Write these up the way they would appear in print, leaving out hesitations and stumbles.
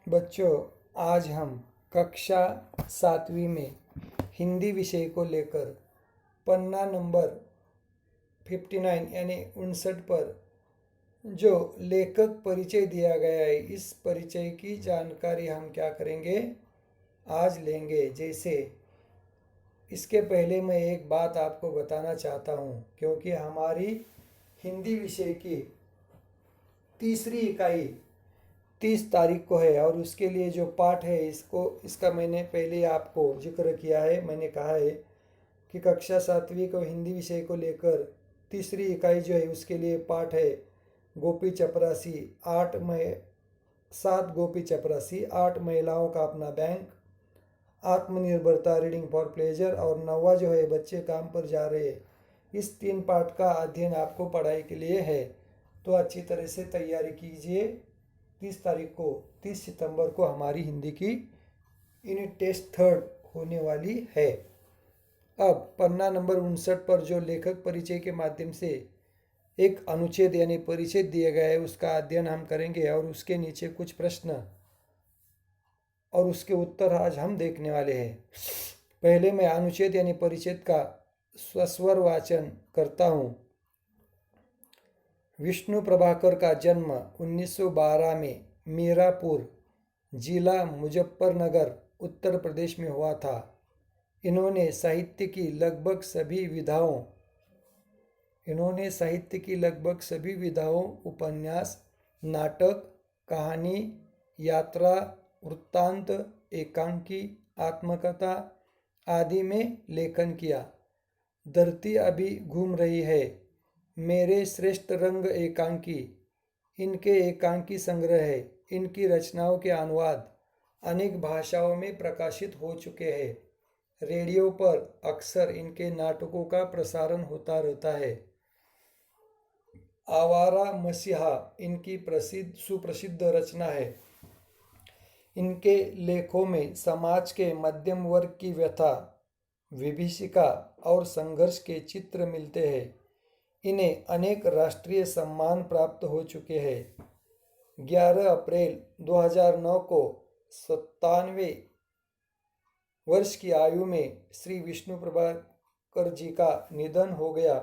बच्चों, आज हम कक्षा 7वीं में हिंदी विषय को लेकर पन्ना नंबर 59 यानी 59 पर जो लेखक परिचय दिया गया है, इस परिचय की जानकारी हम क्या करेंगे, आज लेंगे। जैसे इसके पहले मैं एक बात आपको बताना चाहता हूँ, क्योंकि हमारी हिंदी विषय की तीसरी इकाई 30 तारीख को है और उसके लिए जो पाठ है इसका मैंने पहले आपको जिक्र किया है। मैंने कहा है कि कक्षा 7वीं को हिंदी विषय को लेकर तीसरी इकाई जो है उसके लिए पाठ है गोपी चपरासी 7 गोपी चपरासी 8 महिलाओं का अपना बैंक, आत्मनिर्भरता रीडिंग फॉर प्लेजर और 9वां जो है बच्चे काम पर जा रहे। इस 3 पाठ का अध्ययन आपको पढ़ाई के लिए है, तो अच्छी तरह से तैयारी कीजिए। 30 सितंबर को हमारी हिंदी की यूनिट टेस्ट 3 होने वाली है। अब पन्ना नंबर 59 पर जो लेखक परिचय के माध्यम से एक अनुच्छेद यानी परिचय दिया गया है उसका अध्ययन हम करेंगे और उसके नीचे कुछ प्रश्न और उसके उत्तर आज हम देखने वाले हैं। पहले मैं अनुच्छेद यानी परिच्छेद का सस्वर वाचन करता हूँ। विष्णु प्रभाकर का जन्म 1912 में मीरापुर, जिला मुजफ्फरनगर, उत्तर प्रदेश में हुआ था। इन्होंने साहित्य की लगभग सभी विधाओं उपन्यास, नाटक, कहानी, यात्रा, वृत्तांत, एकांकी, आत्मकथा आदि में लेखन किया। धरती अभी घूम रही है, मेरे श्रेष्ठ रंग एकांकी, इनके एकांकी संग्रह है। इनकी रचनाओं के अनुवाद अनेक भाषाओं में प्रकाशित हो चुके हैं। रेडियो पर अक्सर इनके नाटकों का प्रसारण होता रहता है। आवारा मसीहा इनकी सुप्रसिद्ध रचना है। इनके लेखों में समाज के मध्यम वर्ग की व्यथा, विभीषिका और संघर्ष के चित्र मिलते हैं। इन्हें अनेक राष्ट्रीय सम्मान प्राप्त हो चुके हैं। 11 अप्रैल 2009 को 97 वर्ष की आयु में श्री विष्णु प्रभाकर जी का निधन हो गया।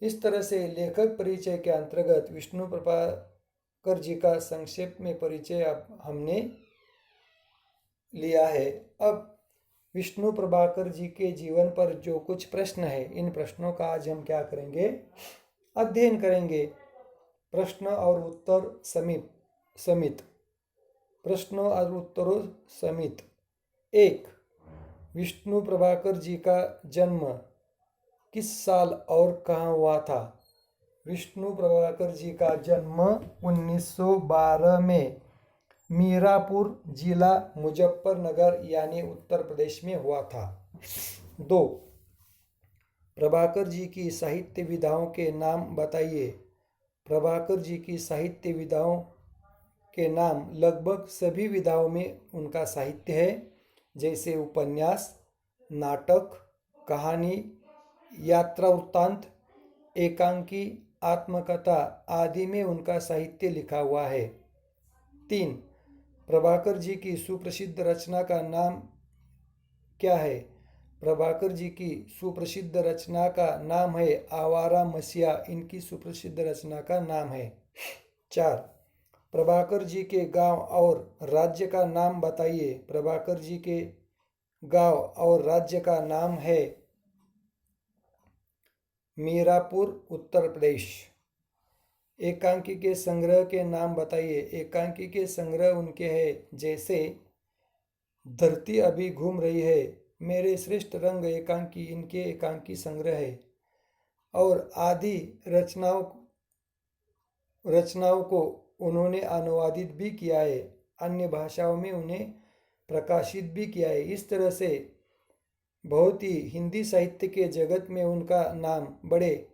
इस तरह से लेखक परिचय के अंतर्गत विष्णु प्रभाकर जी का संक्षेप में परिचय अब हमने लिया है। अब विष्णु प्रभाकर जी के जीवन पर जो कुछ प्रश्न है, इन प्रश्नों का आज हम क्या करेंगे, अध्ययन करेंगे। प्रश्न और उत्तर समित प्रश्नों और उत्तरों समित। 1. विष्णु प्रभाकर जी का जन्म किस साल और कहाँ हुआ था? विष्णु प्रभाकर जी का जन्म 1912 में मीरापुर, जिला मुजफ्फरनगर यानी उत्तर प्रदेश में हुआ था। 2. प्रभाकर जी की साहित्य विधाओं के नाम बताइए। प्रभाकर जी की साहित्य विधाओं के नाम लगभग सभी विधाओं में उनका साहित्य है, जैसे उपन्यास, नाटक, कहानी, यात्रा वृत्तांत, एकांकी, आत्मकथा आदि में उनका साहित्य लिखा हुआ है। 3. प्रभाकर जी की सुप्रसिद्ध रचना का नाम क्या है? प्रभाकर जी की सुप्रसिद्ध रचना का नाम है आवारा मसीहा, इनकी सुप्रसिद्ध रचना का नाम है। 4. प्रभाकर जी के गांव और राज्य का नाम बताइए। प्रभाकर जी के गांव और राज्य का नाम है मीरापुर, उत्तर प्रदेश। एकांकी के संग्रह के नाम बताइए। एकांकी के संग्रह उनके हैं, जैसे धरती अभी घूम रही है, मेरे श्रेष्ठ रंग एकांकी, इनके एकांकी संग्रह है। और आदि रचनाओं को उन्होंने अनुवादित भी किया है, अन्य भाषाओं में उन्हें प्रकाशित भी किया है। इस तरह से बहुत ही हिंदी साहित्य के जगत में उनका नाम बड़े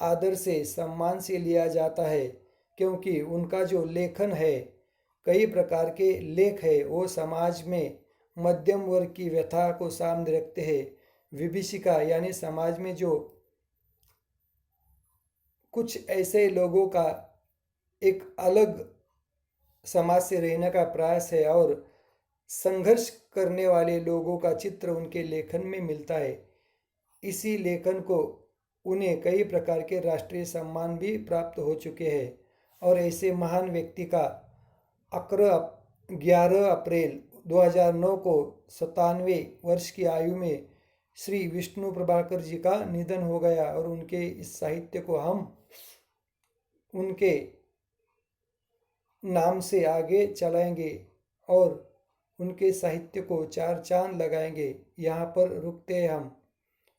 आदर से, सम्मान से लिया जाता है, क्योंकि उनका जो लेखन है, कई प्रकार के लेख है, वो समाज में मध्यम वर्ग की व्यथा को सामने रखते हैं। विभीषिका यानी समाज में जो कुछ ऐसे लोगों का एक अलग समाज से रहने का प्रयास है और संघर्ष करने वाले लोगों का चित्र उनके लेखन में मिलता है। इसी लेखन को उन्हें कई प्रकार के राष्ट्रीय सम्मान भी प्राप्त हो चुके हैं और ऐसे महान व्यक्ति का 11 अप्रैल 2009 को 97 वर्ष की आयु में श्री विष्णु प्रभाकर जी का निधन हो गया और उनके इस साहित्य को हम उनके नाम से आगे चलाएंगे और उनके साहित्य को 4 चांद लगाएंगे। यहाँ पर रुकते हैं हम।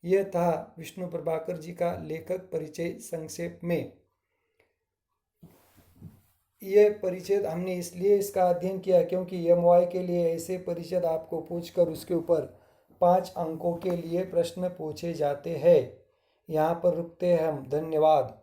यह था विष्णु प्रभाकर जी का लेखक परिचय संक्षेप में। यह परिचय हमने इसलिए इसका अध्ययन किया क्योंकि MOI के लिए ऐसे परिचय आपको पूछकर उसके ऊपर 5 अंकों के लिए प्रश्न पूछे जाते हैं। यहाँ पर रुकते हैं हम। धन्यवाद।